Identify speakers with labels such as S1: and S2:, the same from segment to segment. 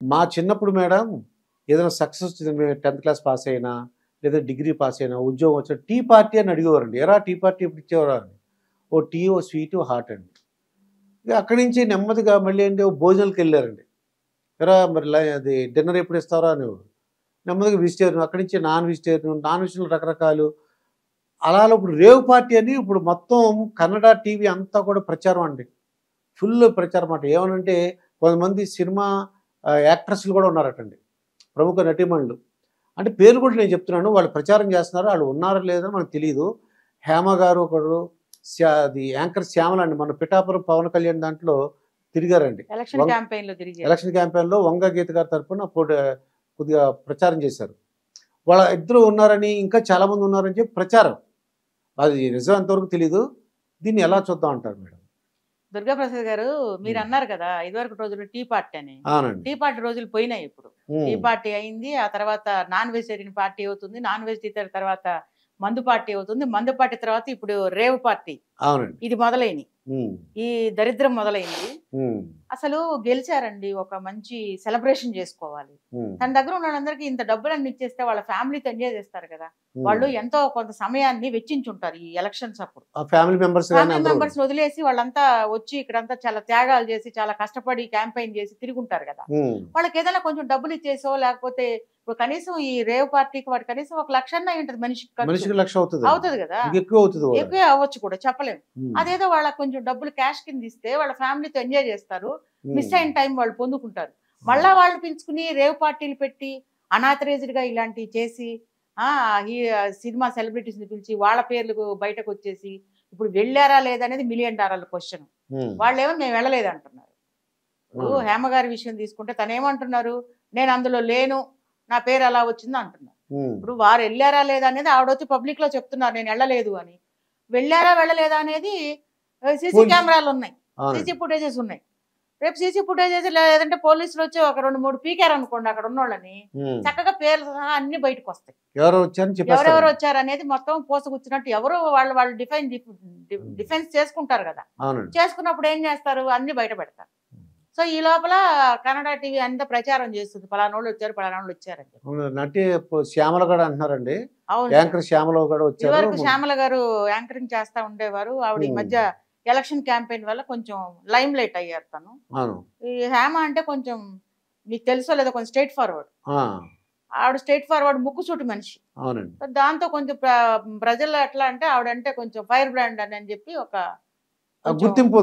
S1: మా చిన్నప్పుడు మేడం ఏదైనా సక్సెస్ వచ్చింది 10th క్లాస్ పాస్ అయినా, లేదా డిగ్రీ పాస్ అయినా, ఉద్యోగం వచ్చిన టీ పార్టీ అని అడిగేవారండి. ఎరా టీ పార్టీ ఎప్పుడు ఇచ్చేవారా అని. ఓ టీ, ఓ స్వీట్, ఓ హాట్ అండి. ఇక అక్కడి నుంచి నెమ్మదిగా మళ్ళీ ఏంటి భోజనాలకు వెళ్ళారండి. ఎరా మరి అది డిన్నర్ ఎప్పుడు ఇస్తారా అనేవారు. నెమ్మదిగా వెజిటేరియన్, అక్కడి నుంచి నాన్ వెజిటేరియన్, నాన్ వెజ్లో రకరకాలు. అలా ఇప్పుడు రేవ్ పార్టీ అని ఇప్పుడు మొత్తం కన్నడ టీవీ అంతా కూడా ప్రచారం అండి. ఫుల్ ప్రచారం అంట. ఏమనంటే కొంతమంది సినిమా యాక్ట్రెస్లు కూడా ఉన్నారటండి, ప్రముఖ నటీమణులు. అంటే పేరు కూడా నేను చెప్తున్నాను, వాళ్ళు ప్రచారం చేస్తున్నారు. వాళ్ళు ఉన్నారో లేదో మనకు తెలియదు. హేమ గారు ఒకడు, అది యాంకర్ శ్యామల అండి, మన పిఠాపురం పవన్ కళ్యాణ్ దాంట్లో తిరిగారండి. ఎలక్షన్ క్యాంపెయిన్లో వంగ గీత గారి తరఫున కొద్దిగా ప్రచారం చేశారు. వాళ్ళ ఇద్దరు ఉన్నారని, ఇంకా చాలామంది ఉన్నారని చెప్పి ప్రచారం. అది నిజం ఎంతవరకు తెలీదు. దీన్ని ఎలా చూద్దాం అంటారు మేడం?
S2: దుర్గాప్రసాద్ గారు మీరు అన్నారు కదా ఇదివరకు రోజుల్లో టీ పార్టీ అని. టీ పార్టీ రోజులు పోయినాయి. ఇప్పుడు టీ పార్టీ అయింది, ఆ తర్వాత నాన్ వెజిటేరియన్ పార్టీ అవుతుంది, నాన్ వెజిటేరియన్ తర్వాత మందు పార్టీ అవుతుంది, మందు పార్టీ తర్వాత ఇప్పుడు రేవ్ పార్టీ. ఇది మొదలైంది, ఈ దరిద్రం మొదలైంది. అసలు గెలిచారండి, ఒక మంచి సెలబ్రేషన్ చేసుకోవాలి. తన దగ్గర ఉన్న వాళ్ళందరికీ ఇంత డబ్బులన్నీ ఇచ్చేస్తే వాళ్ళ ఫ్యామిలీతో ఎంజాయ్ చేస్తారు కదా. వాళ్ళు ఎంతో కొంత సమయాన్ని వెచ్చించుంటారు ఈ ఎలక్షన్స్ అప్పుడు. ఫ్యామిలీ మెంబర్స్ వదిలేసి వాళ్ళంతా వచ్చి ఇక్కడంతా చాలా త్యాగాలు చేసి చాలా కష్టపడి క్యాంపెయిన్ చేసి తిరుగుంటారు కదా. వాళ్ళకి ఏదైనా కొంచెం డబ్బులు ఇచ్చేసో, లేకపోతే ఇప్పుడు కనీసం ఈ రేవ్ పార్టీకి వాడు కనీసం 1 లక్ష ఉంటుంది మనిషికి అవుతుంది కదా, ఎక్కువ అవ్వచ్చు కూడా చెప్పలేము. అదేదో వాళ్ళకి కొంచెం డబ్బులు క్యాష్ కింద ఇస్తే వాళ్ళ ఫ్యామిలీతో ఎంజాయ్ చేస్తారు, మిస్ అయిన టైం వాళ్ళు పొందుకుంటారు. మళ్ళా వాళ్ళు పిలుచుకుని రేవ్ పార్టీలు పెట్టి అనాథరైజ్డ్ గా ఇలాంటివి చేసి సినిమా సెలబ్రిటీస్ ని పిలిచి వాళ్ళ పేర్లు బయటకు వచ్చేసి ఇప్పుడు వెళ్ళారా లేదనేది $1 మిలియన్ క్వశ్చన్. వాళ్ళేమో మేము వెళ్ళలేదు అంటున్నారు. హేమ గారి విషయం తీసుకుంటే తనేమంటున్నారు, నేను అందులో లేను, నా పేరు ఎలా వచ్చిందో అంటున్నారు. ఇప్పుడు వారు వెళ్ళారా లేదా అనేది ఆవిడ వచ్చి పబ్లిక్ లో చెప్తున్నారు నేను వెళ్ళలేదు అని. వెళ్ళారా వెళ్ళలేదా అనేది సీసీ కెమెరాలు ఉన్నాయి, సీసీ ఫుటేజెస్ ఉన్నాయి. రేపు సీసీ ఫుటేజెస్ లేదంటే పోలీసులు వచ్చి ఒక 2-3 పీకారు అనుకోండి అక్కడ ఉన్నోళ్ళని, చక్కగా పేర్లు సహా అన్ని బయటకు వస్తాయి. ఎవరెవరు వచ్చారు అనేది మొత్తం పోసగుచ్చినట్టు ఎవరు వాళ్ళు డిఫెన్స్ చేసుకుంటారు కదా. చేసుకున్నప్పుడు ఏం చేస్తారు, అన్ని బయట పెడతారు. సో ఈ లోపల కన్నడ టీవీ అంతా ప్రచారం చేస్తుంది, పలానోళ్ళు వచ్చారు పలానోళ్ళు వచ్చారండి.
S1: నటి శ్యామల గారు అంటున్నారండి, యాంకర్ శ్యామల గారు వచ్చారు.
S2: ఇదివరకు శ్యామల గారు యాంకరింగ్ చేస్తా ఉండేవారు. ఆవిడ ఈ మధ్య ఎలక్షన్ క్యాంపెయిన్ వల్ల కొంచెం లైమ్ లైట్ అయ్యారు తను. ఈ హేమ అంటే కొంచెం మీకు తెలుసో లేదో కొంచెం స్ట్రైట్ ఫార్వర్డ్. ఆవిడ స్ట్రైట్ ఫార్వర్డ్ ముక్కుసూటి మనిషి. దాంతో కొంచెం ప్రజల్లో ఎట్లా అంటే ఆవిడంటే కొంచెం ఫైర్ బ్రాండ్ అని చెప్పి ఒక
S1: గుర్తింపు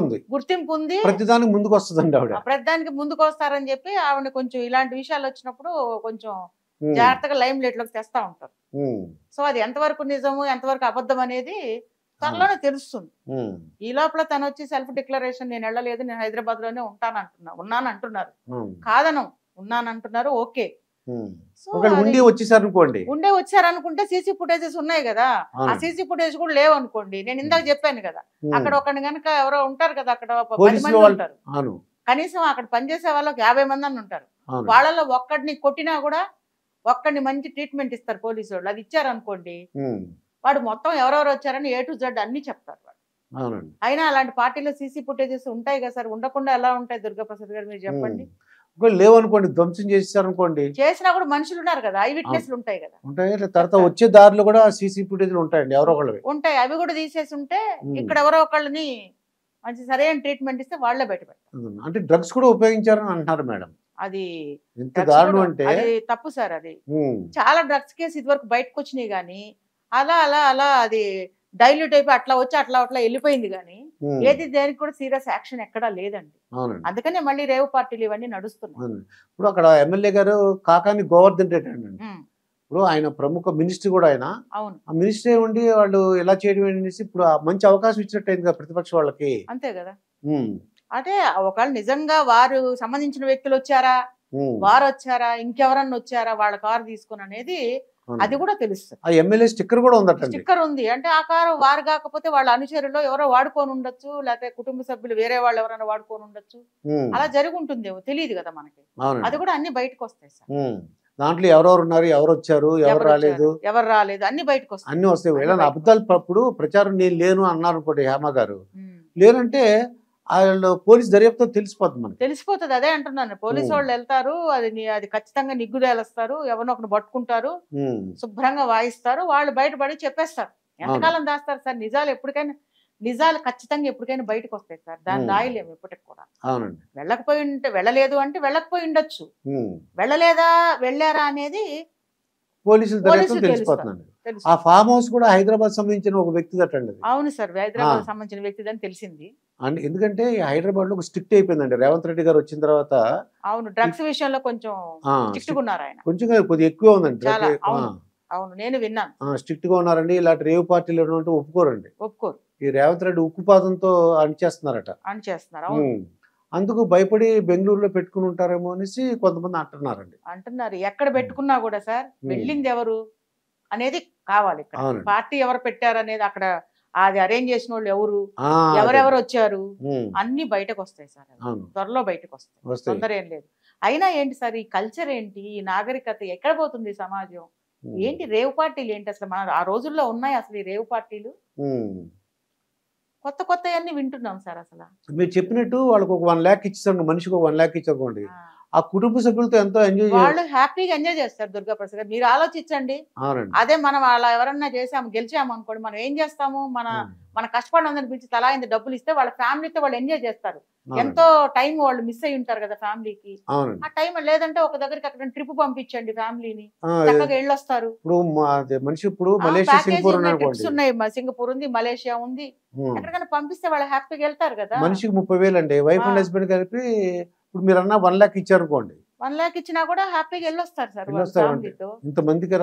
S1: ఉంది. ప్రతిదానికి ముందుకు వస్తుందండి ఆవిడ,
S2: ప్రతిదానికి ముందుకు వస్తారని చెప్పి ఆవిడ కొంచెం ఇలాంటి విషయాలు వచ్చినప్పుడు కొంచెం జాగ్రత్తగా లైమ్ లైట్ లోకి తెస్తా ఉంటారు. సో అది ఎంతవరకు నిజము ఎంతవరకు అబద్ధం అనేది త్వరలోనే తెలుస్తుంది. ఈ లోపల తను వచ్చి సెల్ఫ్ డిక్లరేషన్ నేను వెళ్ళలేదు, నేను హైదరాబాద్ లోనే ఉన్నాను అంటున్నారు. కాదను ఉన్నానంటున్నారు, ఓకే.
S1: ఉండే
S2: వచ్చారనుకుంటే సీసీ ఫుటేజెస్ ఉన్నాయి కదా, ఆ సీసీ ఫుటేజ్ కూడా లేవు అనుకోండి. నేను ఇందాక చెప్పాను కదా, అక్కడ ఒకరిని కనుక ఎవరో ఉంటారు కదా, అక్కడ 10 మంది ఉంటారు కనీసం, అక్కడ పనిచేసే వాళ్ళకి 50 మంది అని ఉంటారు. వాళ్ళలో ఒక్కడిని కొట్టినా కూడా ఒక్కడిని మంచి ట్రీట్మెంట్ ఇస్తారు పోలీసు వాళ్ళు. అది ఇచ్చారనుకోండి, వాడు మొత్తం ఎవరెవరు వచ్చారని A to Z అన్ని చెప్తారు వాడు. అయినా అలాంటి పార్టీలో సీసీ ఫుటేజెస్ ఉంటాయి కదా సార్, ఉండకుండా ఎలా ఉంటాయి దుర్గాప్రసాద్ గారు మీరు చెప్పండి.
S1: లేవనుకోండి, ధ్వంసం చేశారనుకోండి,
S2: చేసినా కూడా మనుషులు ఉన్నారు కదా, ఐ విట్నెస్లు ఉంటాయి కదా,
S1: తర్వాత వచ్చే దారిలో కూడా సీసీ ఫుటేజ్లు ఉంటాయండి, ఎవరో ఒకళ్ళు
S2: ఉంటాయి. అవి కూడా తీసేసి ఉంటే ఇక్కడ ఎవరో ఒకళ్ళని మంచి సరైన ట్రీట్మెంట్ ఇస్తే వాళ్ళే బయట పెడతారు.
S1: అంటే డ్రగ్స్ కూడా ఉపయోగించారని అంటున్నారు మేడం.
S2: అది
S1: ఎంత దారుణం అంటే
S2: అది తప్పు సార్. అది చాలా డ్రగ్స్ కేసు ఇదివరకు బయటకు వచ్చినాయి కానీ అలా అలా అలా అది డైల్యూట్ అయిపోయి అట్లా వచ్చి అట్లా వెళ్ళిపోయింది కానీ ఏది దేనికి కూడా సీరియస్ యాక్షన్ ఎక్కడా లేదండి. అందుకనే మళ్ళీ రేవ్ పార్టీలు ఇవన్నీ నడుస్తున్నాయి.
S1: ఇప్పుడు అక్కడ ఎమ్మెల్యే గారు కాకాని గోవర్ధన్ రెడ్డి అండి, ఇప్పుడు ఆయన ప్రముఖ మినిస్టర్ కూడా ఆయన. ఆ మినిస్టర్ ఉండి వాళ్ళు ఎలా చేయడం అనేసి ఇప్పుడు మంచి అవకాశం ఇచ్చినట్టు అయింది కదా ప్రతిపక్ష వాళ్ళకి.
S2: అంతే కదా. అంటే ఒకవేళ నిజంగా వారు సంబంధించిన వ్యక్తులు వచ్చారా, వారు వచ్చారా, ఇంకెవరన్నా వచ్చారా వాళ్ళ కారు తీసుకుని అనేది అది కూడా తెలుస్తుంది.
S1: ఆ ఎమ్మెల్యే స్టిక్కర్ కూడా ఉందట.
S2: స్టిక్కర్ ఉంది అంటే ఆ కారు వారు కాకపోతే వాళ్ళ అనుచరులో ఎవరో వాడుకొని ఉండొచ్చు, లేకపోతే కుటుంబ సభ్యులు వేరే వాళ్ళు ఎవరైనా వాడుకొని ఉండొచ్చు, అలా జరిగి ఉంటుందేమో తెలియదు కదా మనకి. అది కూడా అన్ని బయటకు వస్తాయి సార్.
S1: దాంట్లో ఎవరెవరు ఉన్నారు, ఎవరు వచ్చారు, ఎవరు రాలేదు
S2: అన్ని బయటకు వస్తాయి,
S1: అన్ని వస్తాయి. అబద్ధాలు అప్పుడు ప్రచారం నేను లేను అన్నారు అనుకోండి హేమ గారు. లేనంటే వాళ్ళు పోలీస్ దర్యాప్తు తెలిసిపోతుంది మనకి.
S2: తెలిసిపోతుంది, అదే అంటున్నాను. పోలీసు వాళ్ళు వెళ్తారు, అది ఖచ్చితంగా నిగ్గుదేలుస్తారు, ఎవరినో ఒకరు పట్టుకుంటారు, శుభ్రంగా వాయిస్తారు, వాళ్ళు బయటపడి చెప్పేస్తారు. ఎంతకాలం దాస్తారు సార్? నిజాలు ఎప్పటికైనా, నిజాలు ఖచ్చితంగా ఎప్పటికైనా బయటకు వస్తాయి సార్, దాన్ని దాయలేము ఎప్పటికి కూడా. వెళ్ళలేదు అంటే వెళ్ళకపోయి ఉండొచ్చు, వెళ్ళారా అనేది
S1: పోలీసులు తెలిసిపోతుంది. ఆ ఫామ్ హౌస్ కూడా హైదరాబాద్ సంబంధించిన ఒక వ్యక్తి దట్టండి.
S2: అవును సార్, హైదరాబాద్ సంబంధించిన వ్యక్తిదని తెలిసింది.
S1: అండ్ ఎందుకంటే హైదరాబాద్ లో స్ట్రిక్ట్ అయిపోయిందండి రేవంత్ రెడ్డి గారు వచ్చిన తర్వాత.
S2: అవును, డ్రగ్స్ విషయంలో కొంచెం స్ట్రిక్ట్ గా ఉన్నారు ఆయన,
S1: కొంచెం కొద్దిగా ఎక్కువ ఉందండి.
S2: అవును, నేను విన్నాను,
S1: స్ట్రిక్ట్ గా ఉన్నారండి. ఇలాంటి రేవు పార్టీలు ఒప్పుకోరండి. ఈ రేవంత్ రెడ్డి ఉక్కుపాదంతో అణిచేస్తున్నారట. అందుకు భయపడి బెంగళూరులో పెట్టుకుని ఉంటారేమో అనేసి కొంతమంది అంటున్నారు.
S2: ఎక్కడ పెట్టుకున్నా కూడా సార్, వెళ్ళింది ఎవరు అనేది కావాలి. పార్టీ ఎవరు పెట్టారు అనేది, అక్కడ అది అరేంజ్ చేసిన వాళ్ళు ఎవరు, ఎవరెవరు వచ్చారు అన్ని బయటకు వస్తాయి సార్. త్వరలో బయటకు వస్తాయి, తొందర ఏం లేదు. అయినా ఏంటి సార్ ఈ కల్చర్ ఏంటి, ఈ నాగరికత ఎక్కడ పోతుంది సమాజం? ఏంటి రేవు పార్టీలు ఏంటి అసలు? మన ఆ రోజుల్లో ఉన్నాయి అసలు ఈ రేవు పార్టీలు? కొత్త కొత్త అన్ని వింటున్నాం సార్. అసలు
S1: మీరు చెప్పినట్టు వాళ్ళకి ఒక 1 lakh ఇచ్చారు, మనిషికి ఒక 1 lakh ఇచ్చారుకోండి, ఆ కుటుంబ సభ్యులతో ఎంతో ఎంజాయ్,
S2: వాళ్ళు హ్యాపీగా ఎంజాయ్ చేస్తారు. దుర్గా ప్రసాద్ గారు, మీరు ఆలోచించండి. అదే మనం అలా ఎవరన్నా చేసాము, గెలిచాము అనుకోండి, మనం ఏం చేస్తాము? మన కష్టపడినందుకు పిలిచి తలా ఇంత డబ్బులు ఇస్తే వాళ్ళ ఫ్యామిలీతో వాళ్ళు ఎంజాయ్ చేస్తారు. ఎంతో టైం వాళ్ళు మిస్ అయ్యి ఉంటారు కదా ఫ్యామిలీకి. ఆ టైం లేదంటే ఒక దగ్గరికి అక్కడ ట్రిప్ పంపించండి ఫ్యామిలీని, చక్కగా వెళ్ళొస్తారు. ట్రిప్స్ ఉన్నాయి, సింగపూర్ ఉంది, మలేషియా ఉంది, ఎక్కడికైనా పంపిస్తే వాళ్ళు హ్యాపీగా వెళ్తారు కదా.
S1: మనిషికి 30,000 అండి, వైఫ్ అండ్ హస్బెండ్ కలిపి. ఇప్పుడు మీరు అన్న 1 lakh ఇచ్చారు అనుకోండి,
S2: 1 lakh ఇచ్చినా కూడా హ్యాపీగా వెళ్ళొస్తారు సార్.
S1: ఇంతమందికి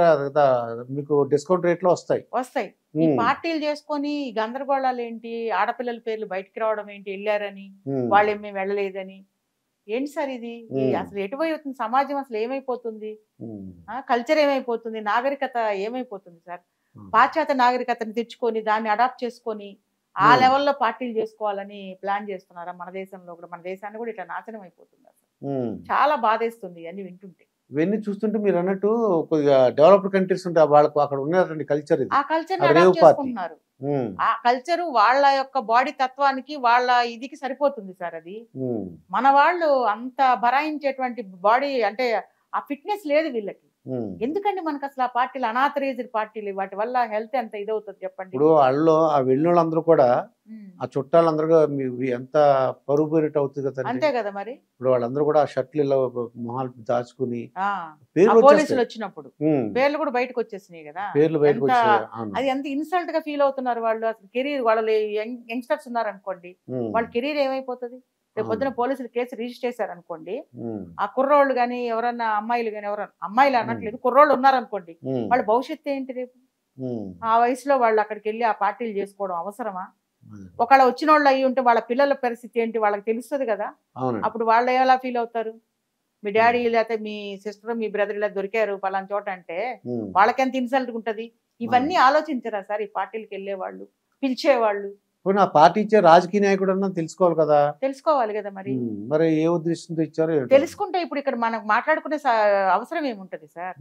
S1: మీకు డిస్కౌంట్ రేట్ లో వస్తాయి.
S2: ఈ పార్టీలు చేసుకొని గందరగోళాలు ఏంటి, ఆడపిల్లల పేర్లు బయటకు రావడం ఏంటి, వెళ్ళారని వాళ్ళు ఏమీ వెళ్ళలేదని, ఏంటి సార్ ఇది? అసలు ఎటువైపోతుంది సమాజం? అసలు ఏమైపోతుంది? కల్చర్ ఏమైపోతుంది? నాగరికత ఏమైపోతుంది సార్? పాశ్చాత్య నాగరికతను తెచ్చుకొని దాన్ని అడాప్ట్ చేసుకొని ఆ లెవెల్లో పార్టీలు చేసుకోవాలని ప్లాన్ చేస్తున్నారా? మన దేశంలో కూడా, మన దేశాన్ని కూడా ఇట్లా నాశనం అయిపోతుంది. అసలు చాలా బాధేస్తుంది అన్ని వింటుంటే.
S1: ఇవన్నీ చూస్తుంటే మీరు అన్నట్టు కొద్దిగా డెవలప్డ్ కంట్రీస్ ఉంటాయి, వాళ్ళకు అక్కడ ఉన్నటువంటి కల్చర్,
S2: ఆ కల్చర్ అడాప్ట్ చేసుకుంటున్నారు. ఆ కల్చర్ వాళ్ళ యొక్క బాడీ తత్వానికి, వాళ్ళ ఇదికి సరిపోతుంది సార్. అది మన వాళ్ళు అంత భరాయించేటువంటి బాడీ అంటే ఆ ఫిట్నెస్ లేదు వీళ్ళకి. ఎందుకండి మనకు అసలు ఆ పార్టీలు, అనాథరైజ్డ్ పార్టీలు, వాటి వల్ల హెల్త్ ఎంత ఇదవుతుంది చెప్పండి.
S1: ఇప్పుడు వాళ్ళు ఆ వెళ్ళిన వాళ్ళందరూ కూడా, ఆ చుట్టాలందరూ ఎంత పరుగు పేరిట అవుతుంది కదా.
S2: అంతే కదా మరి.
S1: ఇప్పుడు వాళ్ళందరూ కూడా ఆ షర్ట్లు ఇలా మొహాలు దాచుకుని,
S2: పోలీసులు వచ్చినప్పుడు పేర్లు కూడా బయటకు వచ్చేసినాయి కదా. అది ఎంత ఇన్సల్ట్ గా ఫీల్ అవుతున్నారు వాళ్ళు. అసలు కెరీర్, వాళ్ళు యంగ్స్టర్స్ ఉన్నారు అనుకోండి, వాళ్ళ కెరీర్ ఏమైపోతుంది? రేపు పొద్దున పోలీసులు కేసు రిజిస్టర్ చేశారు అనుకోండి, ఆ కుర్రోళ్ళు గాని ఎవరన్నా అమ్మాయిలు గాని, ఎవరన్నా అమ్మాయిలు అనట్లేదు, కుర్రోళ్ళు ఉన్నారనుకోండి, వాళ్ళ భవిష్యత్తు ఏంటి రేపు? ఆ వయసులో వాళ్ళు అక్కడికి వెళ్ళి ఆ పార్టీలు చేసుకోవడం అవసరమా? ఒకవేళ వచ్చిన వాళ్ళు అయ్యి ఉంటే వాళ్ళ పిల్లల పరిస్థితి ఏంటి వాళ్ళకి తెలుస్తుంది కదా. అప్పుడు వాళ్ళు ఎలా ఫీల్ అవుతారు? మీ డాడీ లేకపోతే మీ సిస్టర్, మీ బ్రదర్ ఇలా దొరికారు పలానా చోట అంటే వాళ్ళకి ఎంత ఇన్సల్ట్ ఉంటది? ఇవన్నీ ఆలోచించరా సార్ ఈ పార్టీలకు వెళ్ళే వాళ్ళు, పిలిచేవాళ్ళు?
S1: ఆ పార్టీ ఇచ్చే రాజకీయ నాయకుడు అన్నా తెలుసుకోవాలి కదా.
S2: తెలుసుకోవాలి కదా మరి.
S1: మరి ఏ ఉద్దేశంతో ఇచ్చారో
S2: తెలుసుకుంటే ఇప్పుడు ఇక్కడ మనకు మాట్లాడుకునే అవసరం ఏముంటది సార్?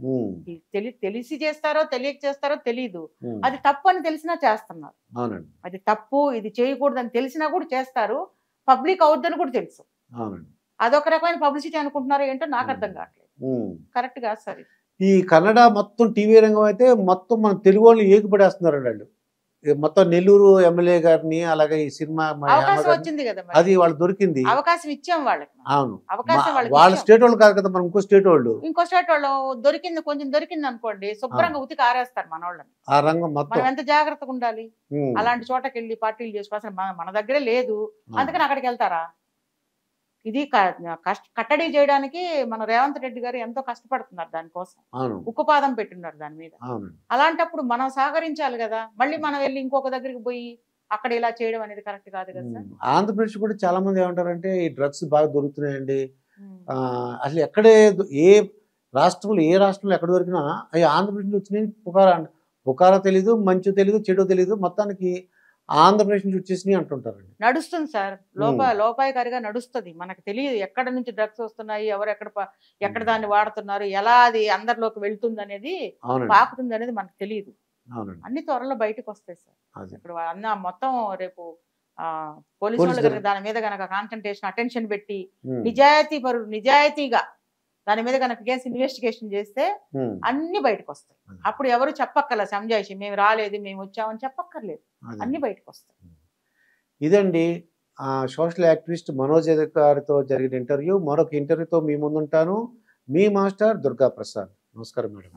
S2: తెలిసి చేస్తారో తెలియక చేస్తారో తెలీదు, అది తప్పు అని తెలిసినా చేస్తున్నారు. అది తప్పు, ఇది చేయకూడదని తెలిసినా కూడా చేస్తారు. పబ్లిక్ అవుద్దని కూడా తెలుసు. అదొక రకమైన పబ్లిసిటీ అనుకుంటున్నారో ఏంటో నాకు అర్థం కావట్లేదు. కరెక్ట్ కాదు సార్.
S1: ఈ కన్నడ మొత్తం టీవీ రంగం అయితే మొత్తం మన తెలుగు వాళ్ళు ఏకిపడేస్తున్నారు వాళ్ళు. మొత్తం నెల్లూరు ఎమ్మెల్యే గారిని, అలాగే ఈ సినిమా
S2: వచ్చింది కదా,
S1: అది వాళ్ళు దొరికింది,
S2: అవకాశం ఇచ్చాం వాళ్ళకి.
S1: అవును, వాళ్ళ స్టేట్ వాళ్ళు కాదు కదా, మనం ఇంకో స్టేట్ వాళ్ళు
S2: దొరికింది, కొంచెం దొరికింది అనుకోండి, శుభ్రంగా ఉతికి ఆరేస్తారు మన వాళ్ళని.
S1: ఆ రంగం మొత్తం
S2: ఎంత జాగ్రత్తగా ఉండాలి. అలాంటి చోటకి వెళ్ళి పార్టీలు చేసుకో, అసలు మన దగ్గరే లేదు, అందుకని అక్కడికి వెళ్తారా? ఇది కట్టడి చేయడానికి మన రేవంత్ రెడ్డి గారు ఎంతో కష్టపడుతున్నారు దానికోసం, ఉక్కుపాదం పెట్టిన్నారు దాని మీద. అలాంటప్పుడు మనం సహకరించాలి కదా. మళ్ళీ మనం వెళ్ళి ఇంకొక దగ్గరికి పోయి అక్కడ ఇలా చేయడం అనేది కరెక్ట్ కాదు కదా సార్.
S1: ఆంధ్రప్రదేశ్ కూడా చాలా మంది ఏమంటారంటే ఈ డ్రగ్స్ బాగా దొరుకుతున్నాయండి. అసలు ఎక్కడే ఏ రాష్ట్రంలో ఎక్కడ దొరికినా అవి ఆంధ్రప్రదేశ్ వచ్చినాయి పుకారా తెలీదు, మంచు తెలీదు, చెడు తెలీదు, మొత్తానికి ఆంధ్రప్రదేశ్ నుంచి వచ్చేసినాయి అంటుంటారండి.
S2: నడుస్తుంది సార్, లోపాయకారిగా నడుస్తుంది. మనకు తెలియదు ఎక్కడ నుంచి డ్రగ్స్ వస్తున్నాయి, ఎవరు ఎక్కడ దాన్ని వాడుతున్నారు, ఎలా అది అందరిలోకి వెళ్తుంది అనేది, పాకుతుంది అనేది మనకు తెలియదు. అన్ని త్వరలో బయటకు వస్తాయి సార్. ఇప్పుడు మొత్తం రేపు పోలీసు వాళ్ళు కనుక దాని మీద కనుక కాన్సన్ట్రేషన్ అటెన్షన్ పెట్టి నిజాయితీగా దాని మీద కనుక కేసు ఇన్వెస్టిగేషన్ చేస్తే అన్ని బయటకు వస్తాయి. అప్పుడు ఎవరు చెప్పక్కర్లేదు సంజాయిషి మేము రాలేదు మేము వచ్చామని చెప్పక్కర్లేదు, అన్ని బయటకు వస్తాయి.
S1: ఇదండి సోషల్ యాక్టివిస్ట్ మనోజ్ గారితో జరిగిన ఇంటర్వ్యూ. మరొక ఇంటర్వ్యూతో మీ ముందుంటాను. మీ మాస్టర్ దుర్గా ప్రసాద్. నమస్కారం మేడం.